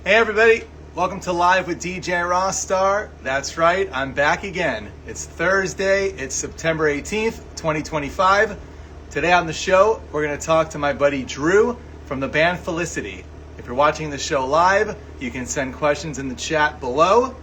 Hey everybody, welcome to Live with DJ Rossstar. That's right, I'm back again. It's Thursday, it's September 18th, 2025. Today on the show, we're going to talk to my buddy Drew from the band Felicity. If you're watching the show live, you can send questions in the chat below,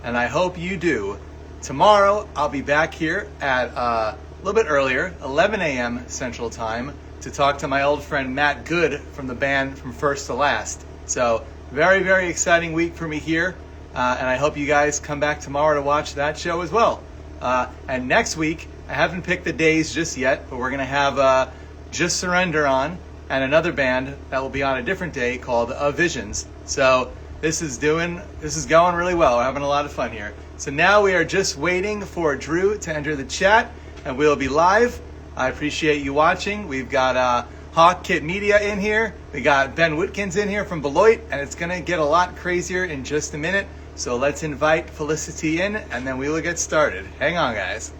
and I hope you do. Tomorrow, I'll be back here at a little bit earlier, 11 a.m. Central Time, to talk to my old friend Matt Good from the band From First to Last. So, very, very exciting week for me here, and I hope you guys come back tomorrow to watch that show as well. And next week, I haven't picked the days just yet, but we're going to have Just Surrender on, and another band that will be on a different day called Visions. So this is going really well. We're having a lot of fun here. So now we are just waiting for Drew to enter the chat, and we'll be live. I appreciate you watching. We've got Hawk Kit Media in here. We got Ben Whitkins in here from Beloit, and it's going to get a lot crazier in just a minute. So let's invite Felicity in, and then we will get started. Hang on, guys.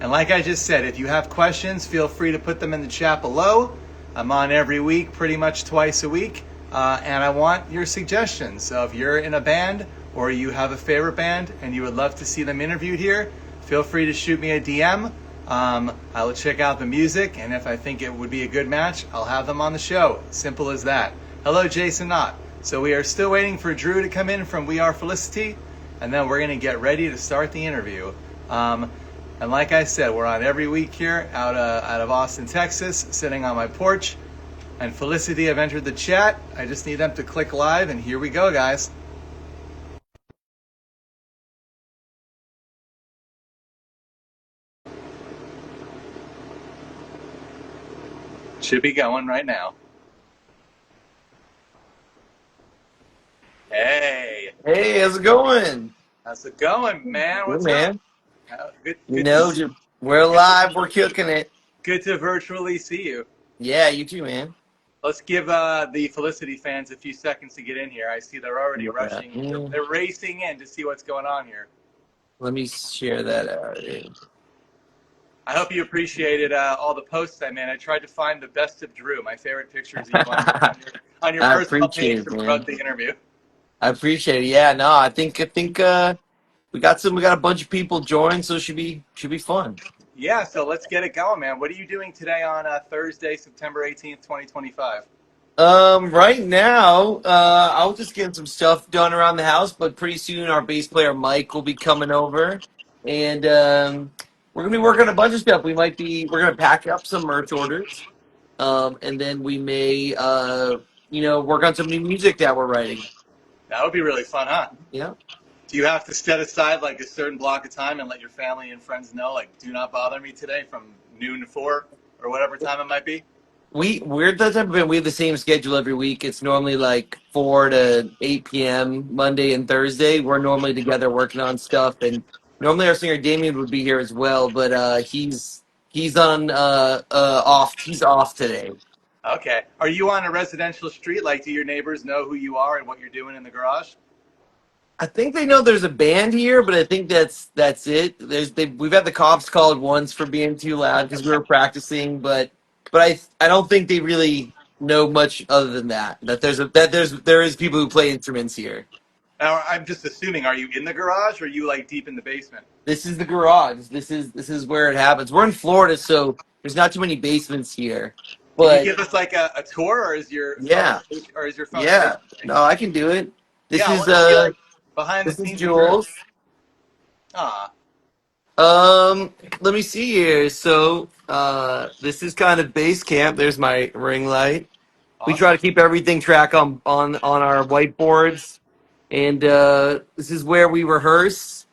And like I just said, if you have questions, feel free to put them in the chat below. I'm on every week, pretty much twice a week, and I want your suggestions. So if you're in a band or you have a favorite band and you would love to see them interviewed here, feel free to shoot me a DM. I will check out the music, and if I think it would be a good match, I'll have them on the show. Simple as that. Hello, Jason Knott. So we are still waiting for Drew to come in from We Are Felicity, and then we're going to get ready to start the interview. And like I said, we're on every week here out of Austin, Texas, sitting on my porch. And Felicity have entered the chat. I just need them to click live, and here we go, guys. Should be going right now. Hey. Hey, how's it going? How's it going, man? Good, What's man. up? We're live. We're cooking it. Good to virtually see you. Yeah, you too, man. Let's give the Felicity fans a few seconds to get in here. I see they're already rushing. Yeah. They're racing in to see what's going on here. Let me share that out. I hope you appreciated all the posts I made. I tried to find the best of Drew, my favorite pictures you on your personal page to promote the interview. I appreciate it. Yeah, no, I think we got a bunch of people join, so it should be fun. Yeah, so let's get it going, man. What are you doing today on Thursday, September 18th, 2025? Right now, I was just getting some stuff done around the house, but pretty soon our bass player Mike will be coming over, and we're gonna be working on a bunch of stuff. We're gonna pack up some merch orders, and then we may work on some new music that we're writing. That would be really fun, huh? Yeah. Do you have to set aside like a certain block of time and let your family and friends know, like, do not bother me today from noon to 4 or whatever time it might be? We're the type of band, we have the same schedule every week. It's normally like 4 to 8 p.m. Monday and Thursday. We're normally together working on stuff, and normally our singer Damien would be here as well, but he's on off. He's off today. Okay. Are you on a residential street? Like, do your neighbors know who you are and what you're doing in the garage? I think they know there's a band here, but I think that's it. We've had the cops called once for being too loud because we were practicing, but I don't think they really know much other than that. There is people who play instruments here. Now, I'm just assuming, are you in the garage or are you like deep in the basement? This is the garage. This is where it happens. We're in Florida, so there's not too many basements here. But can you give us like a tour, or is your phone, yeah. No, I can do it. This is behind this the is scenes. Jules. Let me see here. So, this is kind of base camp. There's my ring light. Awesome. We try to keep everything track on our whiteboards, and this is where we rehearse.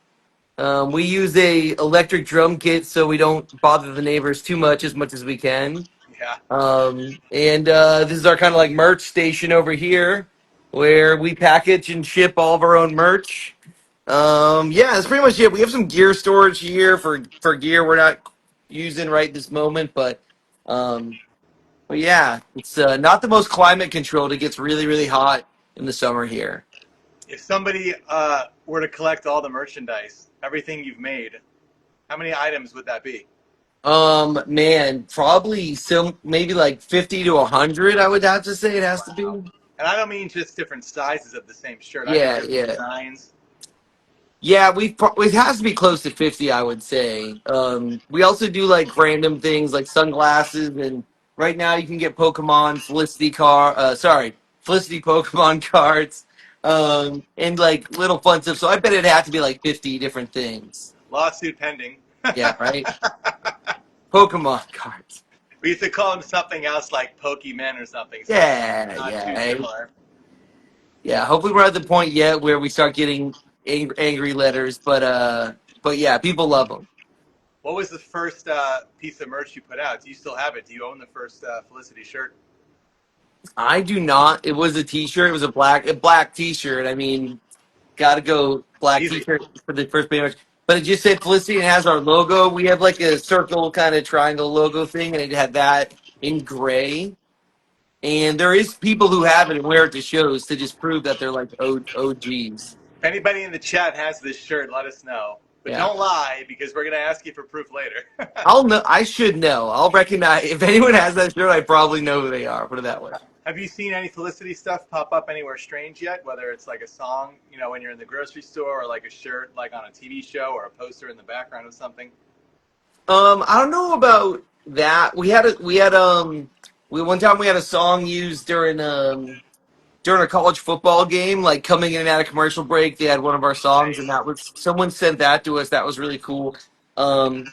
We use a electric drum kit so we don't bother the neighbors too much as we can. Yeah. And this is our kind of like merch station over here, where we package and ship all of our own merch. Yeah, that's pretty much it. We have some gear storage here for gear we're not using right this moment, but yeah, it's not the most climate controlled. It gets really, really hot in the summer here. If somebody were to collect all the merchandise, everything you've made, how many items would that be? Man, probably some maybe like 50 to 100. I would have to say it has to Wow. be. And I don't mean just different sizes of the same shirt. I mean Yeah, different yeah. designs. Yeah, it has to be close to 50, I would say. We also do like random things like sunglasses, and right now you can get Pokemon Felicity Pokemon cards, and like little fun stuff. So I bet it'd have to be like 50 different things. Lawsuit pending. Yeah, right. Pokemon cards. We used to call them something else like Pokemon or something, something Yeah, not yeah, too similar. yeah. Hopefully we're at the point yet where we start getting angry letters, but yeah, people love them. What was the first piece of merch you put out? Do you still have it? Do you own the first Felicity shirt? I do not. It was a T-shirt. It was a black T-shirt. I mean, gotta go black Easy. T-shirt for the first page. But it just said Felicity and it has our logo. We have like a circle kind of triangle logo thing, and it had that in gray. And there is people who have it and wear it to shows to just prove that they're like OGs. If anybody in the chat has this shirt, let us know. But Yeah. don't lie because we're going to ask you for proof later. I'll know. I should know. I'll recognize if anyone has that shirt. I probably know who they are. Put it that way. Have you seen any Felicity stuff pop up anywhere strange yet? Whether it's like a song, when you're in the grocery store, or like a shirt, like on a TV show, or a poster in the background of something. I don't know about that. We one time we had a song used during a college football game, like coming in and out of commercial break. They had one of our songs, and Nice. that was someone sent that to us. That was really cool. Um,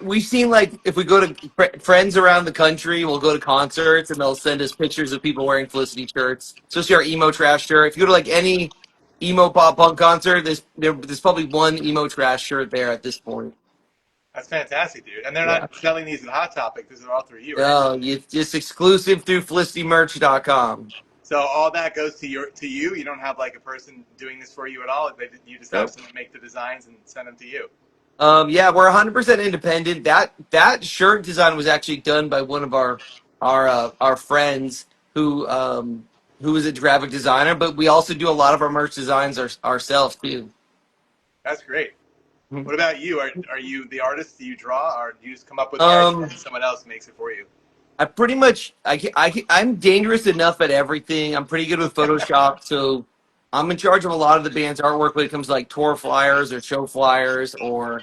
we've seen like if we go to friends around the country, we'll go to concerts and they'll send us pictures of people wearing Felicity shirts, especially our emo trash shirt. If you go to like any emo pop punk concert, there's probably one emo trash shirt there at this point. That's fantastic, dude. And they're Yeah. not selling these at Hot Topic. These are all through you, right? No, it's just exclusive through FelicityMerch.com. So all that goes to you. You don't have like a person doing this for you at all. You just have Nope. someone make the designs and send them to you. Yeah, we're 100% independent. That shirt design was actually done by one of our friends who is a graphic designer, but we also do a lot of our merch designs ourselves too. That's great. What about you? Are you the artist? Do you draw, or do you just come up with the idea Um, and someone else makes it for you? I pretty much I'm dangerous enough at everything. I'm pretty good with Photoshop, so I'm in charge of a lot of the band's artwork when it comes to like tour flyers or show flyers or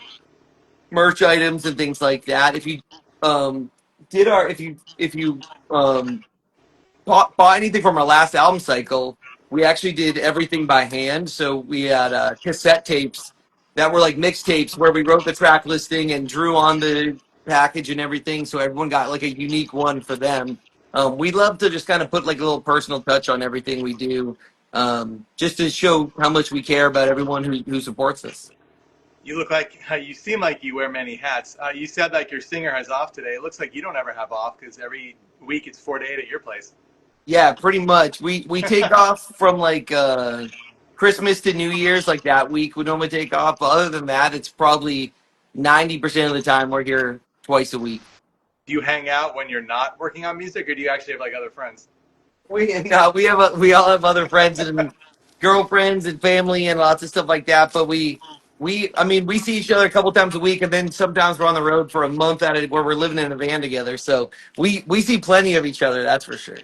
merch items and things like that. If you um did our if you bought anything from our last album cycle, we actually did everything by hand. So we had cassette tapes that were like mixtapes where we wrote the track listing and drew on the package and everything. So everyone got like a unique one for them. We love to just kind of put like a little personal touch on everything we do, just to show how much we care about everyone who supports us. You seem like you wear many hats. You said like your singer has off today. It looks like you don't ever have off because every week it's 4 to 8 at your place. Yeah, pretty much. We take off from like Christmas to New Year's, like that week we normally take off. But other than that, it's probably 90% of the time we're here twice a week. Do you hang out when you're not working on music, or do you actually have like other friends? We no, we all have other friends and girlfriends and family and lots of stuff like that. But we see each other a couple times a week, and then sometimes we're on the road for a month at it where we're living in a van together. So we see plenty of each other. That's for sure.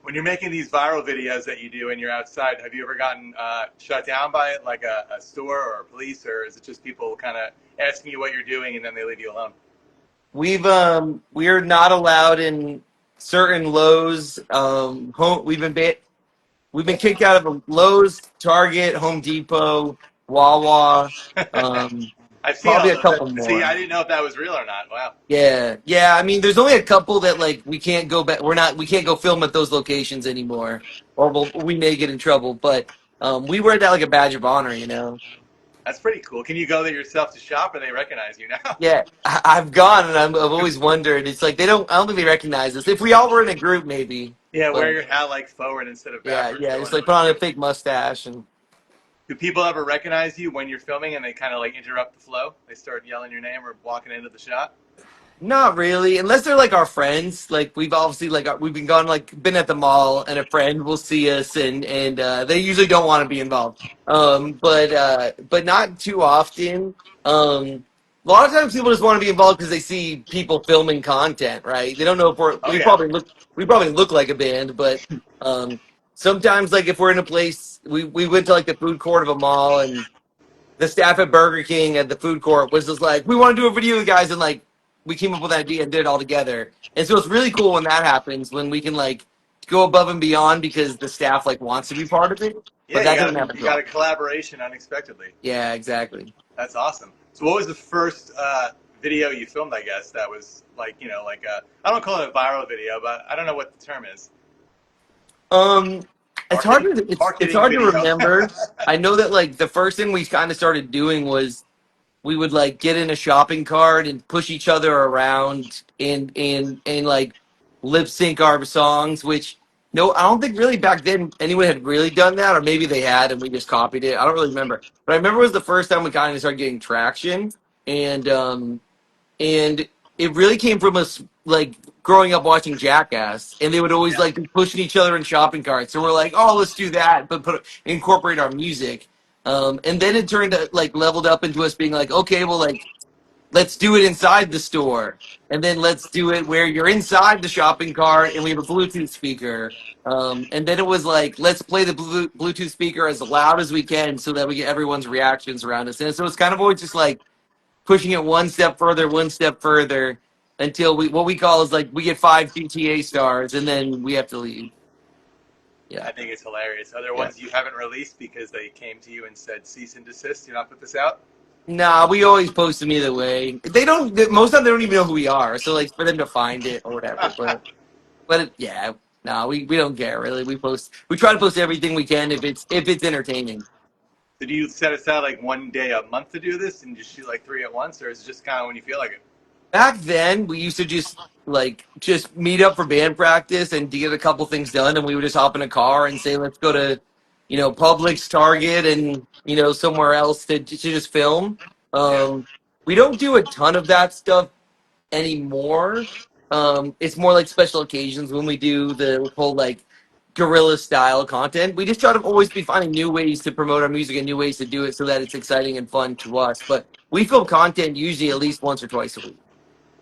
When you're making these viral videos that you do and you're outside, have you ever gotten shut down by like a store or police, or is it just people kind of asking you what you're doing and then they leave you alone? We're not allowed in certain Lowe's. We've been kicked out of Lowe's, Target, Home Depot, Wawa, um, I've seen probably all a those. couple See, more. I didn't know if that was real or not. Wow. Yeah, yeah. I mean, there's only a couple that like we can't go back. We can't go film at those locations anymore, or we may get in trouble. But we wear that like a badge of honor, you know. That's pretty cool. Can you go there yourself to shop, or they recognize you now? Yeah, I've gone and I've always wondered. It's like they don't. I don't think they recognize us. If we all were in a group, maybe. Yeah, wear But your hat like forward instead of yeah, backwards. yeah. So Just when like it put looks on a good. fake mustache and. Do people ever recognize you when you're filming and they kind of like interrupt the flow? They start yelling your name or walking into the shot. Not really, unless they're like our friends. Like we've obviously we've been gone like been at the mall and a friend will see us and they usually don't want to be involved. But not too often. Um, A lot of times people just want to be involved because they see people filming content, right? They don't know if Oh yeah. we probably look like a band, but um, sometimes like if we're in a place, we went to like the food court of a mall, and the staff at Burger King at the food court was just like, we want to do a video, with you guys, and like we came up with an idea and did it all together. And so it's really cool when that happens, when we can like go above and beyond because the staff like wants to be part of it. Yeah, But you that got doesn't happen you too got a often. collaboration unexpectedly. Yeah, exactly. That's awesome. So what was the first video you filmed? I guess that was like like I don't call it a viral video, but I don't know what the term is. Um, it's hard Marketing to it's marketing hard to video. remember. I know that like the first thing we kind of started doing was we would like get in a shopping cart and push each other around and like lip sync our songs. Which no, I don't think really back then anyone had really done that, or maybe they had and we just copied it. I don't really remember, but I remember it was the first time we kind of started getting traction, and and it really came from us like growing up watching Jackass, and they would always Yeah. like be pushing each other in shopping carts. So we're like, oh, let's do that, but incorporate our music. And then it turned to, like leveled up into us being like, okay, well, like let's do it inside the store, and then let's do it where you're inside the shopping cart, and we have a Bluetooth speaker. And then it was like, let's play the Bluetooth speaker as loud as we can so that we get everyone's reactions around us. And so it's kind of always just like pushing it one step further until we what we call is like we get 5 GTA stars and then we have to leave. Yeah, I think it's hilarious. Are there yeah. ones you haven't released because they came to you and said cease and desist? Do not put this out. Nah, we always post them either way. They don't. Most of them they don't even know who we are. So like for them to find it or whatever. Yeah, nah, we don't care really. We post. We try to post everything we can if it's entertaining. So do you set aside like one day a month to do this and just shoot like three at once, or is it just kind of when you feel like it? Back then, we used to just meet up for band practice and to get a couple things done, and we would just hop in a car and say, "Let's go to, Publix, Target, and somewhere else to just film." Yeah, Um, we don't do a ton of that stuff anymore. It's more like special occasions when we do the whole like guerrilla style content. We just try to always be finding new ways to promote our music and new ways to do it so that it's exciting and fun to us. But we film content usually at least once or twice a week.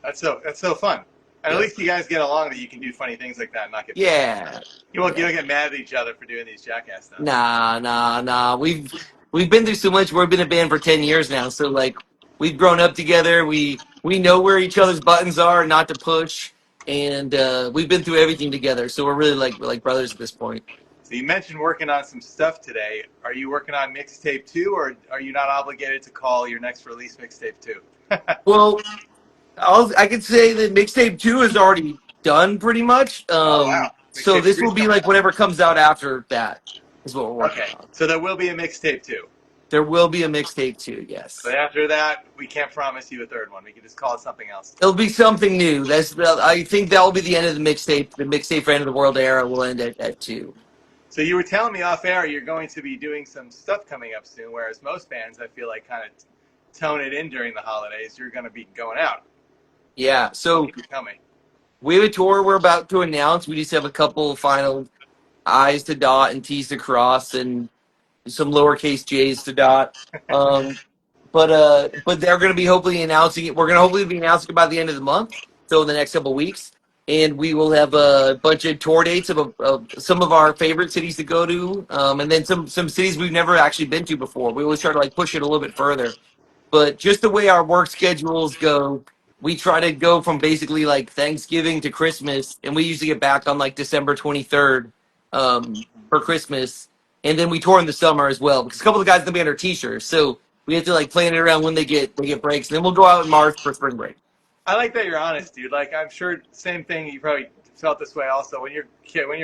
that's so fun. And at Yeah. least you guys get along that you can do funny things like that and not get pissed off. Yeah. You Yeah. don't get mad at each other for doing these jackass stunts. Nah, nah, nah. We've been through so much. We've been a band for 10 years now, so like we've grown up together. We know where each other's buttons are, not to push, and we've been through everything together. So we're really like brothers at this point. So you mentioned working on some stuff today. Are you working on mixtape two, or are you not obligated to call your next release mixtape two? Well, I could say that mixtape two is already done pretty much. Oh wow, So mixtape this three will is be coming like out. whatever comes out after that is what we're working Okay, on. so there will be a mixtape two. There will be a mixtape two, But yes. after that, we can't promise you a third one. We can just call it something else. It'll be something new. I think that will be the end of the mixtape. The mixtape for End of the World era will end at two. So you were telling me off air you're going to be doing some stuff coming up soon, whereas most bands I feel like kind of tone it in during the holidays. You're going to be going out. Yeah. So Tell me. we have a tour we're about to announce. We just have a couple final I's to dot and T's to cross and some lowercase J's to dot. Um, but they're going to be hopefully announcing it. We're going to hopefully be announcing it by the end of the month, so in the next couple of weeks, and we will have a bunch of tour dates of some of our favorite cities to go to, and then some cities we've never actually been to before. We always try to like push it a little bit further. But just the way our work schedules go, we try to go from basically like Thanksgiving to Christmas, and we usually get back on like December 23rd for Christmas, and then we tour in the summer as well because a couple of the guys gonna be under t-shirts, so we have to like plan it around when they get breaks, and then we'll go out in March for spring break. I like that you're honest, dude. Like I'm sure same thing. You probably felt this way also when you're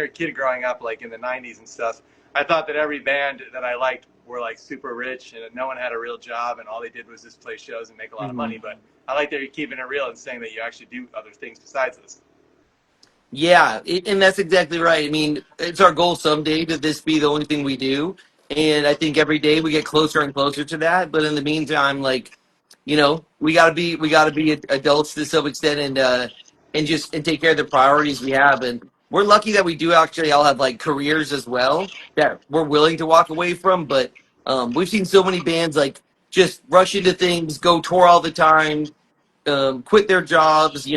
a kid growing up, like in the '90s and stuff. I thought that every band that I liked were like super rich and no one had a real job and all they did was just play shows and make a lot of money. But I like that you're keeping it real and saying that you actually do other things besides this. Yeah, and that's exactly right. I mean, it's our goal someday to this be the only thing we do, and I think every day we get closer and closer to that. But in the meantime, like, we gotta be adults to some extent, and take care of the priorities we have. And we're lucky that we do actually all have like careers as well that we're willing to walk away from. But we've seen so many bands like just rush into things, go tour all the time, quit their jobs,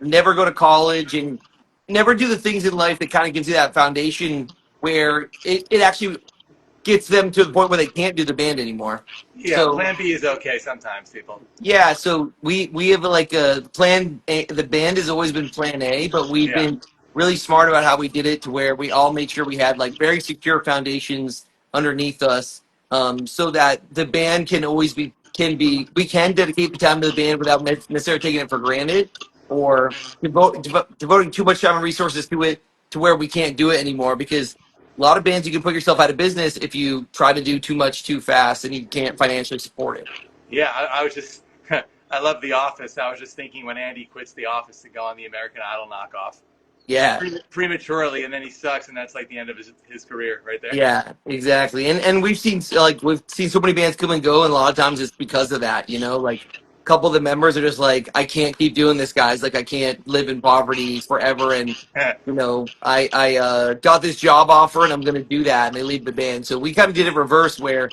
never go to college and never do the things in life that kind of gives you that foundation where it actually gets them to the point where they can't do the band anymore. Yeah, So Plan B is okay sometimes, people. yeah, so we have like a plan. The band has always been Plan A, but we've Yeah, been really smart about how we did it to where we all made sure we had like very secure foundations underneath us, so that the band can always be we can dedicate the time to the band without necessarily taking it for granted or devoting too much time and resources to it to where we can't do it anymore because. A lot of bands, you can put yourself out of business if you try to do too much too fast and you can't financially support it. yeah. I was just, I love The Office. I was just thinking when Andy quits The Office to go on the American Idol knockoff Yeah, prematurely, and then he sucks, and that's like the end of his career right there. yeah, exactly. And we've seen so many bands come and go, and a lot of times it's because of that. Like a couple of the members are just like, I can't keep doing this, guys. Like I can't live in poverty forever, and I got this job offer, and I'm going to do that, and they leave the band. So we kind of did it reverse, where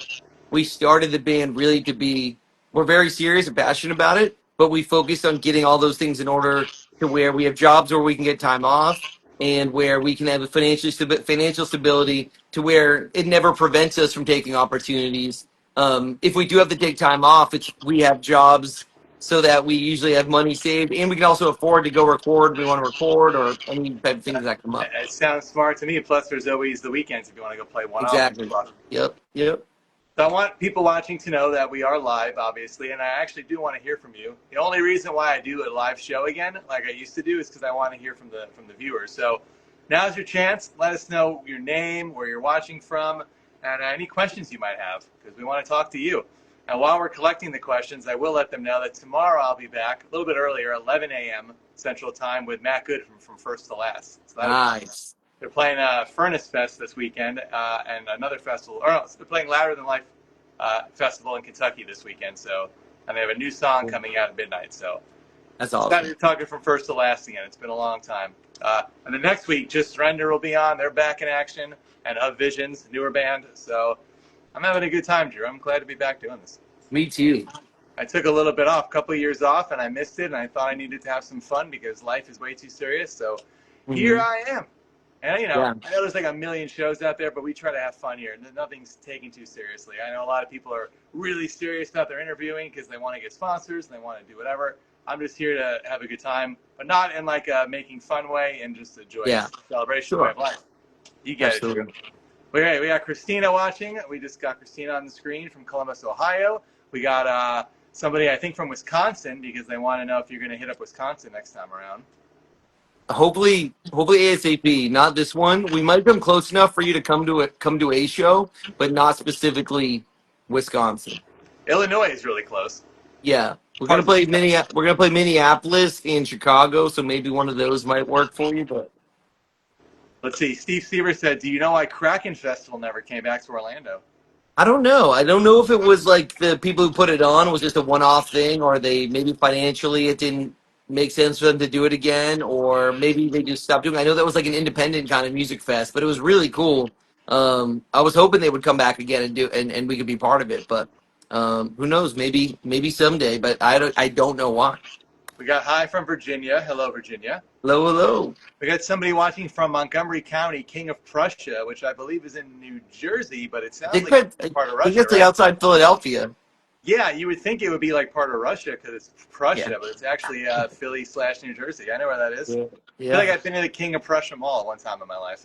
we started the band really to be we're very serious and passionate about it, but we focused on getting all those things in order to where we have jobs where we can get time off and where we can have a financial stability to where it never prevents us from taking opportunities. If we do have to take time off, we have jobs so that we usually have money saved, and we can also afford to go record. We want to record or any type of things that come up. It sounds smart to me. Plus, there's always the weekends if you want to go play one off. Exactly. Yep. Yep. So I want people watching to know that we are live, obviously, and I actually do want to hear from you. The only reason why I do a live show again, like I used to do, is because I want to hear from the viewers. So now's your chance. Let us know your name, where you're watching from, and any questions you might have, because we want to talk to you. And while we're collecting the questions, I will let them know that tomorrow I'll be back a little bit earlier, 11 a.m. Central Time, with Matt Good from First to Last. So Nice. they're playing Furnace Fest this weekend and another festival. Or no, they're playing Louder Than Life festival in Kentucky this weekend. So, and they have a new song coming out at midnight. So, That's you're awesome. talking from First to Last again. It's been a long time. And the next week, Just Surrender will be on. They're back in action, and Of Visions, newer band. So, I'm having a good time, Drew. I'm glad to be back doing this. Me too. I took a little bit off, a couple of years off, and I missed it. And I thought I needed to have some fun because life is way too serious. So, here I am. And Yeah. I know there's like a million shows out there, but we try to have fun here. Nothing's taken too seriously. I know a lot of people are really serious about their interviewing because they want to get sponsors and they want to do whatever. I'm just here to have a good time, but not in like a making fun way and just a joyous celebration way of life. You get it, Drew. We got Christina watching. We just got Christina on the screen from Columbus, Ohio. We got somebody I think from Wisconsin because they want to know if you're going to hit up Wisconsin next time around. Hopefully ASAP. Not this one. We might come close enough for you to come to a show, but not specifically Wisconsin. Illinois is really close. Yeah, we're gonna play Minneapolis and Chicago, so maybe one of those might work for you. But Let's see. Steve Seaver said, "Do you know why Kraken Festival never came back to Orlando?" I don't know. I don't know if it was like the people who put it on was just a one-off thing, or they maybe financially it didn't make sense for them to do it again, or maybe they just stopped doing it. I know that was like an independent kind of music fest, but it was really cool. I was hoping they would come back again and and we could be part of it, but who knows? Maybe someday, but I don't know why. We got hi from Virginia. Hello, Virginia. Hello, hello. We got somebody watching from Montgomery County, King of Prussia, which I believe is in New Jersey, but it sounds like it's part of I think Russia, it's like right? outside Philadelphia. Yeah, you would think it would be like part of Russia because it's Prussia, Yeah. but it's actually Philly/New Jersey. I know where that is. Yeah. I feel like I've been to the King of Prussia Mall one time in my life.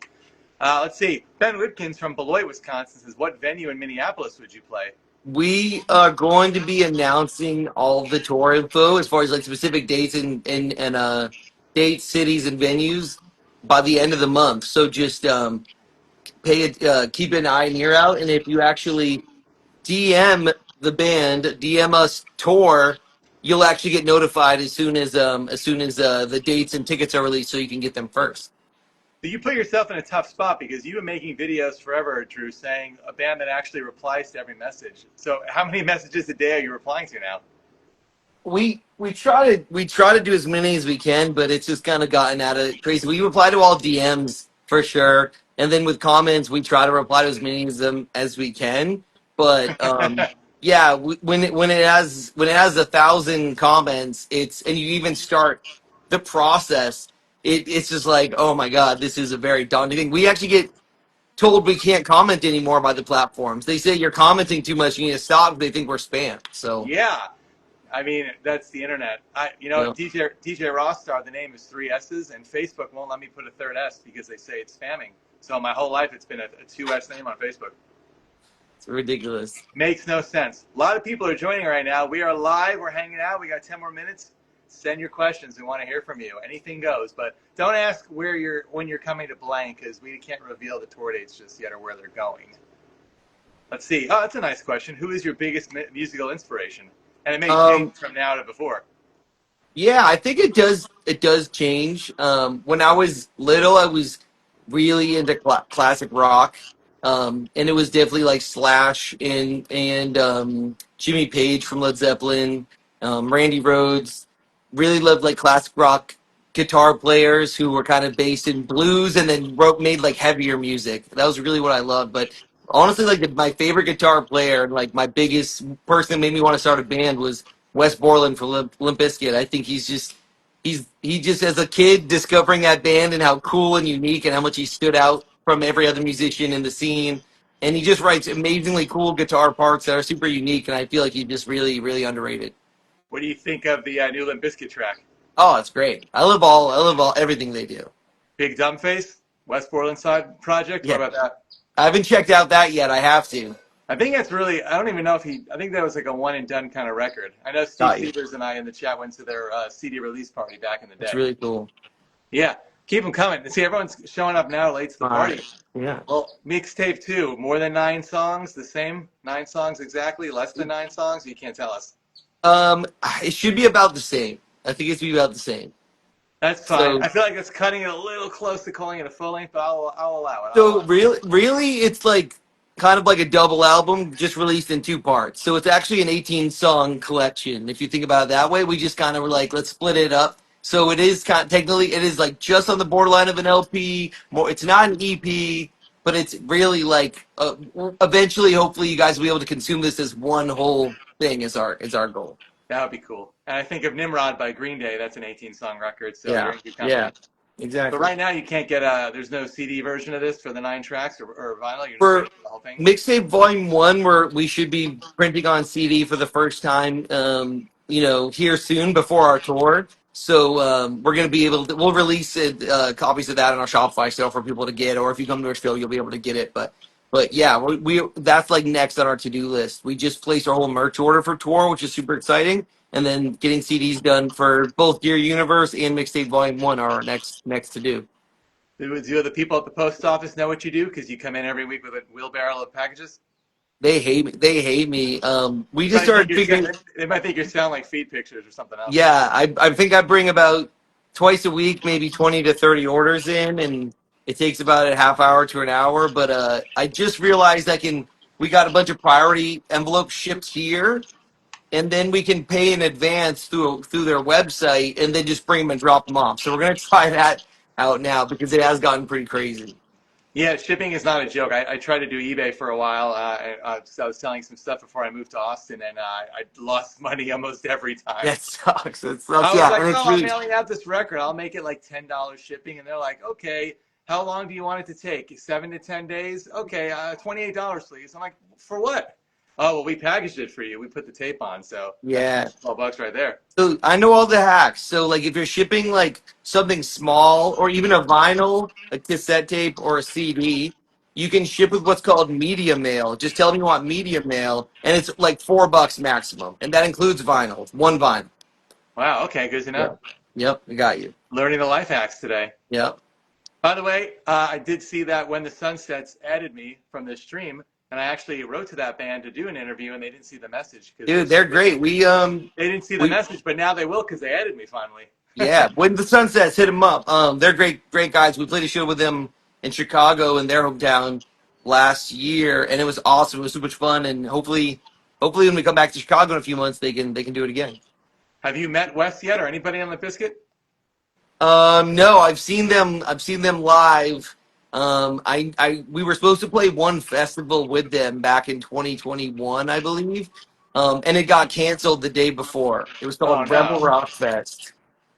Let's see. Ben Whitkins from Beloit, Wisconsin says, "What venue in Minneapolis would you play?" We are going to be announcing all the tour info as far as like specific dates and dates, cities, and venues by the end of the month. So just keep an eye and ear out. And if you actually DM the band, DM us tour, you'll actually get notified as soon as the dates and tickets are released, so you can get them first. So you put yourself in a tough spot because you've been making videos forever, Drew, saying a band that actually replies to every message. So how many messages a day are you replying to now? We try to do as many as we can, but it's just kind of gotten out of crazy. We reply to all DMs for sure, and then with comments, we try to reply to as many of them as we can. But yeah, when it has 1,000 comments, and you even start the process, it's just like, oh my god, this is a very daunting thing. We actually get told we can't comment anymore by the platforms. They say you're commenting too much. You need to stop. They think we're spam. So, Yeah, I mean, that's the internet. you know, DJ Rossstar, the name is three S's, and Facebook won't let me put a third S because they say it's spamming. So my whole life it's been a two S name on Facebook. it's ridiculous. Makes no sense. A lot of people are joining right now. We are live. We're hanging out. We got 10 more minutes. Send your questions. We want to hear from you. Anything goes, but don't ask when you're coming to blank because we can't reveal the tour dates just yet or where they're going. Let's see. Oh, that's a nice question. Who is your biggest musical inspiration? And it may change Um, from now to before. Yeah, I think it does. It does change. When I was little, I was really into classic rock, and it was definitely like Slash and Jimmy Page from Led Zeppelin, Randy Rhoads. Really loved like classic rock guitar players who were kind of based in blues and then made like heavier music. That was really what I loved. But honestly, like my favorite guitar player, like my biggest person that made me want to start a band was Wes Borland for Limp Bizkit. I think he just as a kid discovering that band and how cool and unique and how much he stood out from every other musician in the scene. And he just writes amazingly cool guitar parts that are super unique. And I feel like he's just really, really underrated. What do you think of the new Limp Bizkit track? Oh, it's great. I love all everything they do. Big Dumb Face, West Borland side project. What Yeah, about that? I haven't checked out that yet. I have to. I think that's really. I don't even know if he. I think that was like a one and done kind of record. I know Steve Got you. Sievers and I in the chat went to their CD release party back in the That's day. really cool. Yeah, keep them coming. See, everyone's showing up now late to the All party. right. Yeah. Well, mixtape two, more than 9 songs, the same 9 songs exactly, less than 9 songs. You can't tell us. Um, it should be about the same. I think it should be about the same. That's fine. So I feel like it's cutting it a little close to calling it a full length, but I'll allow it. I'll So allow it. really, it's like kind of like a double album, just released in 2 parts. So it's actually an 18 song collection. If you think about it that way, we just kind of were like, let's split it up. So it is kind of, technically, it is like just on the borderline of an LP. More, it's not an EP, but it's really like eventually, hopefully, you guys will be able to consume this as one whole thing. Is our goal. That would be cool. And I think of Nimrod by Green Day. That's an 18-song record, so you're Yeah, in good yeah, company. But exactly. right now, you can't get there's no CD version of this for the 9 tracks or vinyl. You're just For waiting for the whole thing. Mixtape Volume One, where we should be printing on CD for the first time, here soon before our tour. So we're gonna be able to. We'll release it, copies of that on our Shopify store for people to get, or if you come to our show, you'll be able to get it. But yeah, we that's like next on our to do list. We just placed our whole merch order for tour, which is super exciting, and then getting CDs done for both Dear Universe and Mixtape Volume One are our next to do. Do the people at the post office know what you do? Because you come in every week with a wheelbarrow of packages. They hate me. They hate me. We They just might think started you're figuring. they might think you're selling like feed pictures or something else. Yeah, I think I bring about twice a week, maybe 20 to 30 orders in, and it takes about a half hour to an hour. But I just realized we got a bunch of priority envelopes shipped here, and then we can pay in advance through their website, and then just bring them and drop them off. So we're gonna try that out now because it has gotten pretty crazy. Yeah, shipping is not a joke. I tried to do eBay for a while. So I was selling some stuff before I moved to Austin, and I lost money almost every time. That sucks. It sucks. I was Yeah, like, and it's "Oh, I'm really mailing out this record. I'll make it like $10 shipping." And they're like, "Okay, how long do you want it to take? 7 to 10 days? Okay, $28, please." I'm like, "For what?" "Oh, well, we packaged it for you. We put the tape on, so that's yeah. $12 right there." So I know all the hacks. So like if you're shipping like something small or even a vinyl, a cassette tape or a CD, you can ship with what's called media mail. Just tell them you want media mail, and it's like $4 maximum, and that includes vinyl, one vinyl. Wow. Okay, good to know. Yeah. Yep, we got you. Learning the life hacks today. Yep. By the way, I did see that When the Sun Sets added me from this stream, and I actually wrote to that band to do an interview, and they didn't see the message because Dude, they're great. they didn't see the We message, but now they will because they added me finally. Yeah, when the sun sets, hit them up. They're great guys. We played a show with them in Chicago in their hometown last year, and it was awesome. It was so much fun, and hopefully when we come back to Chicago in a few months, they can do it again. Have you met Wes yet, or anybody on the Biscuit? No, I've seen them. I've seen them live. We were supposed to play one festival with them back in 2021, I believe. And it got canceled the day before. It was Oh called Rebel no. Rock Fest.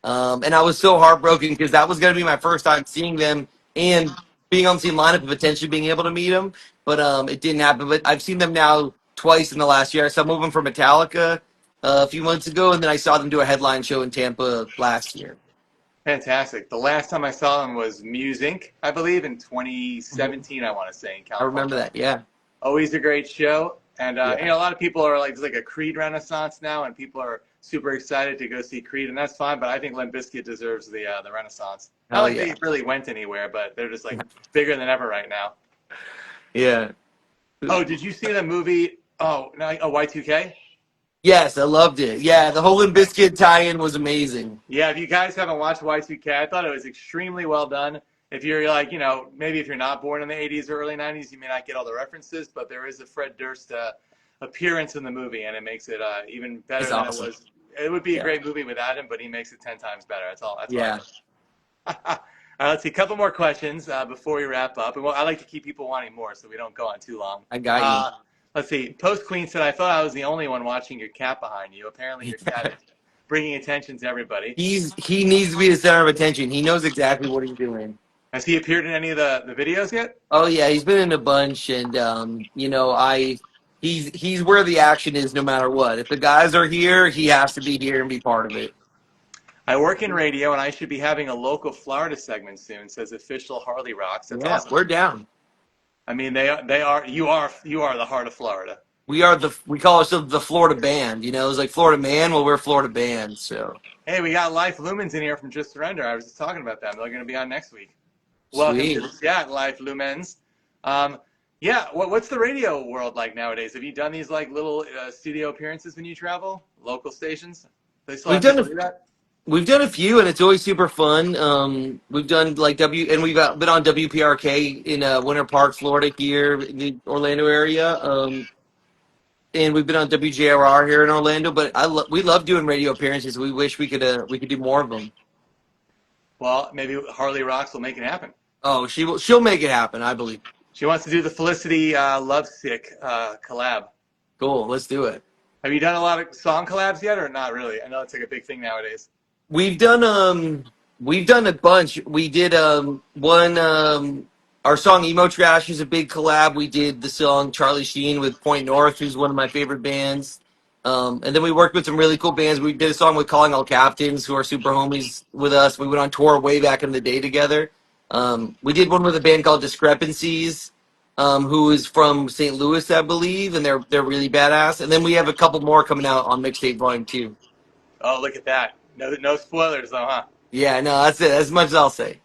And I was so heartbroken because that was going to be my first time seeing them and being on the same lineup and potentially being able to meet them. But it didn't happen. But I've seen them now twice in the last year. I saw them for Metallica a few months ago, and then I saw them do a headline show in Tampa last year. Fantastic. The last time I saw them was Muse Inc., I believe, in Mhm. 2017, I want to say, in I remember California. that. Yeah. Always a great show. And, Yeah. a lot of people are like, it's like a Creed renaissance now, and people are super excited to go see Creed, and that's fine, but I think Limp Bizkit deserves the renaissance. Not Hell like they yeah. really went anywhere, but they're just like bigger than ever right now. Yeah. Oh, did you see the movie? Oh, no, oh, Y2K? Yes, I loved it. Yeah, the whole Limp Bizkit tie-in was amazing. Yeah, if you guys haven't watched Y2K, I thought it was extremely well done. If you're like, maybe if you're not born in the 80s or early 90s, you may not get all the references, but there is a Fred Durst appearance in the movie, and it makes it even better It's than it awesome. was. It would be a Yeah. great movie without him, but he makes it 10 times better. That's all. That's all I Yeah. think. All right, let's see. A couple more questions before we wrap up. And well, I like to keep people wanting more, so we don't go on too long. I got you. Let's see. Post Queen said, "I thought I was the only one watching your cat behind you. Apparently, your cat is bringing attention to everybody." He needs to be the center of attention. He knows exactly what he's doing. Has he appeared in any of the videos yet? Oh yeah, he's been in a bunch, and he's where the action is no matter what. If the guys are here, he has to be here and be part of it. I work in radio, and I should be having a local Florida segment soon. Says official Harley Rocks. That's Yeah, awesome. we're down. I mean, you are the heart of Florida. We call ourselves the Florida Band. It's like Florida Man. Well, we're Florida Band. So Hey, we got Life Lumens in here from Just Surrender. I was just talking about them. They're going to be on next week. Welcome to sweet. the chat, Life Lumens. Um, yeah, what's the radio world like nowadays? Have you done these like little studio appearances when you travel? Local stations? They still We've have done people a do that? we've done a few, and it's always super fun. We've done like and we've been on WPRK in Winter Park, Florida, here in the Orlando area. And we've been on WJRR here in Orlando. But we love doing radio appearances. We wish we could do more of them. Well, maybe Harley Rocks will make it happen. Oh, she'll make it happen. I believe. She wants to do the Felicity Lovesick collab. Cool. Let's do it. Have you done a lot of song collabs yet, or not really? I know it's like a big thing nowadays. We've done a bunch. We did one our song Emo Trash is a big collab. We did the song Charlie Sheen with Point North, who's one of my favorite bands. And then we worked with some really cool bands. We did a song with Calling All Captains, who are super homies with us. We went on tour way back in the day together. We did one with a band called Discrepancies, who is from St. Louis, I believe, and they're really badass. And then we have a couple more coming out on Mixtape Volume 2. Oh, look at that. No spoilers, though, huh? Yeah, no, that's it. As much as I'll say.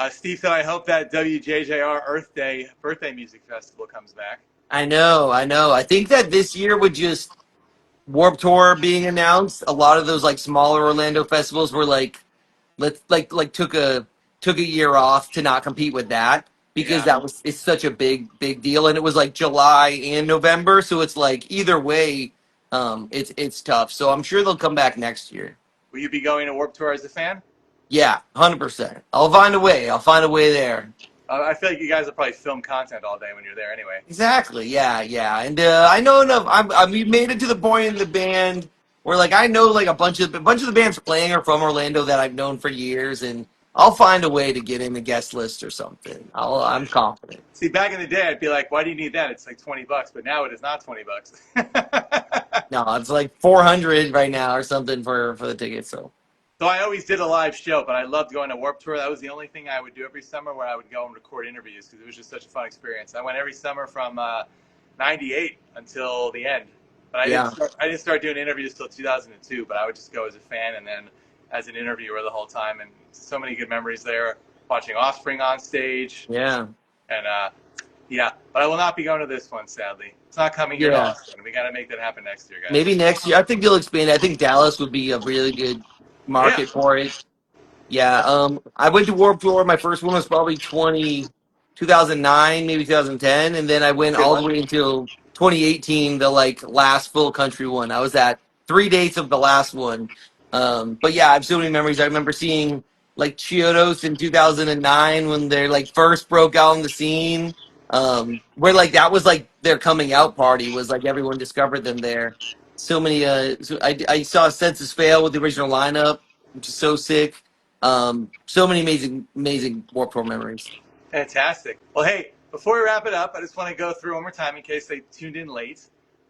Steve said, I hope that WJJR Earth Day birthday music festival comes back. I know, I know. I think that this year with just Warp Tour being announced, a lot of those like smaller Orlando festivals were like let's like took a year off to not compete with that because Yeah. it's such a big deal, and it was like July and November, so it's like either way, it's tough. So I'm sure they'll come back next year. Will you be going to Warp Tour as a fan? Yeah, 100%. I'll find a way. I'll find a way there. I feel like you guys will probably film content all day when you're there anyway. Exactly. Yeah, yeah. And I know enough. We made it to the point in the band where like I know like a bunch of the bands playing are from Orlando that I've known for years, and I'll find a way to get in the guest list or something. I'm confident. See, back in the day, I'd be like, why do you need that? It's like $20, but now it is not $20. No, it's like 400 right now or something for the tickets. So So I always did a live show, but I loved going to Warp Tour. That was the only thing I would do every summer where I would go and record interviews because it was just such a fun experience. I went every summer from '98 until the end. But yeah, I didn't start doing interviews till 2002, but I would just go as a fan and then as an interviewer the whole time. And so many good memories there, watching Offspring on stage. yeah, And yeah, but I will not be going to this one, sadly. It's not coming here to yeah. Austin. We got to make that happen next year, guys. Maybe next year. I think they'll expand. I think Dallas would be a really good Yeah. market for it. Yeah, I went to Warped Tour. My first one was probably 2009, maybe 2010, and then I went Good all the one. way until 2018, the like last full country one. I was at 3 dates of the last one. But yeah, I have so many memories. I remember seeing like Chiodos in 2009 when they like first broke out on the scene. Where like that was like their coming out party was like everyone discovered them there. So many. I saw Census Fail with the original lineup, which is so sick. So many amazing Warped Tour memories. Fantastic. Well, hey, before we wrap it up, I just want to go through one more time in case they tuned in late.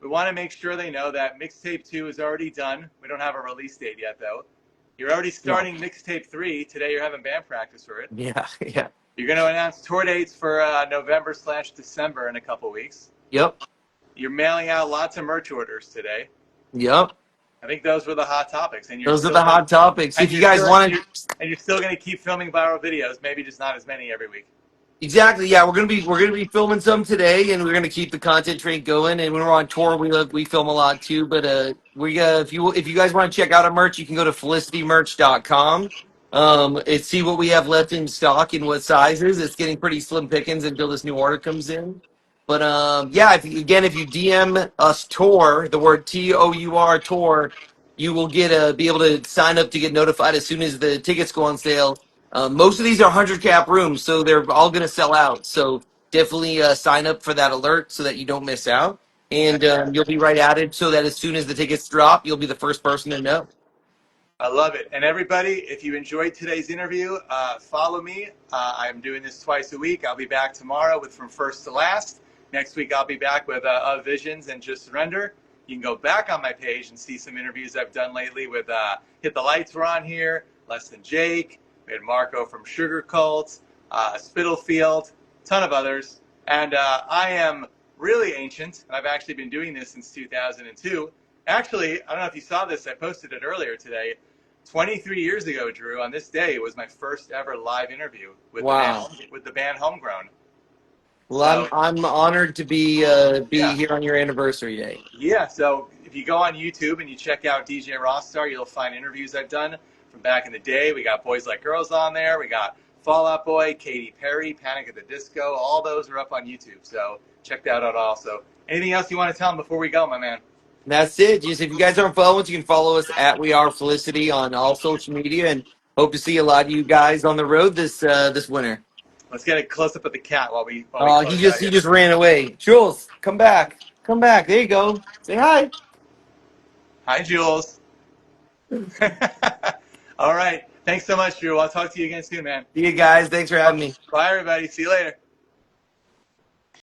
We want to make sure they know that mixtape 2 is already done. We don't have a release date yet, though. You're already No. starting mixtape 3. Today you're having band practice for it. Yeah, yeah. You're going to announce tour dates for November/December in a couple weeks. Yep. You're mailing out lots of merch orders today. Yep. I think those were the hot topics, and you're Those are still the going hot topics. and If you you're guys still want to and you're still going to keep filming viral videos, maybe just not as many every week. exactly, yeah, we're gonna be filming some today, and we're gonna keep the content train going. And when we're on tour, we film a lot too. But if you guys want to check out our merch, you can go to felicitymerch.com. And see what we have left in stock and what sizes. It's getting pretty slim pickings until this new order comes in. But yeah, if you DM us tour, the word TOUR tour, you will be able to sign up to get notified as soon as the tickets go on sale. Most of these are 100 cap rooms, so they're all going to sell out. So definitely sign up for that alert so that you don't miss out. And you'll be right at it so that as soon as the tickets drop, you'll be the first person to know. I love it. And everybody, if you enjoyed today's interview, follow me. I'm doing this twice a week. I'll be back tomorrow with From First to Last. Next week, I'll be back with Of Visions and Just Surrender. You can go back on my page and see some interviews I've done lately with Hit the Lights were on here, Less Than Jake. We had Marco from Sugar Cult, Spittlefield, a ton of others. And I am really ancient, and I've actually been doing this since 2002. Actually, I don't know if you saw this. I posted it earlier today. 23 years ago, Drew, on this day was my first ever live interview with Wow. the band Homegrown. Well, So I'm honored to be yeah, here on your anniversary day. yeah. So if you go on YouTube and you check out DJ Rossstar, you'll find interviews I've done from back in the day. We got Boys Like Girls on there. We got Fall Out Boy, Katy Perry, Panic at the Disco. All those are up on YouTube. So check that out also. Anything else you want to tell them before we go, my man? That's it. Just if you guys aren't following us, you can follow us at We Are Felicity on all social media, and hope to see a lot of you guys on the road this winter. Let's get a close up of the cat while we He close just out he here. just ran away. Jules, come back, come back. There you go. Say hi. Hi, Jules. All right. Thanks so much, Drew. I'll talk to you again soon, man. See you guys. Thanks for having me. Bye, everybody. See you later.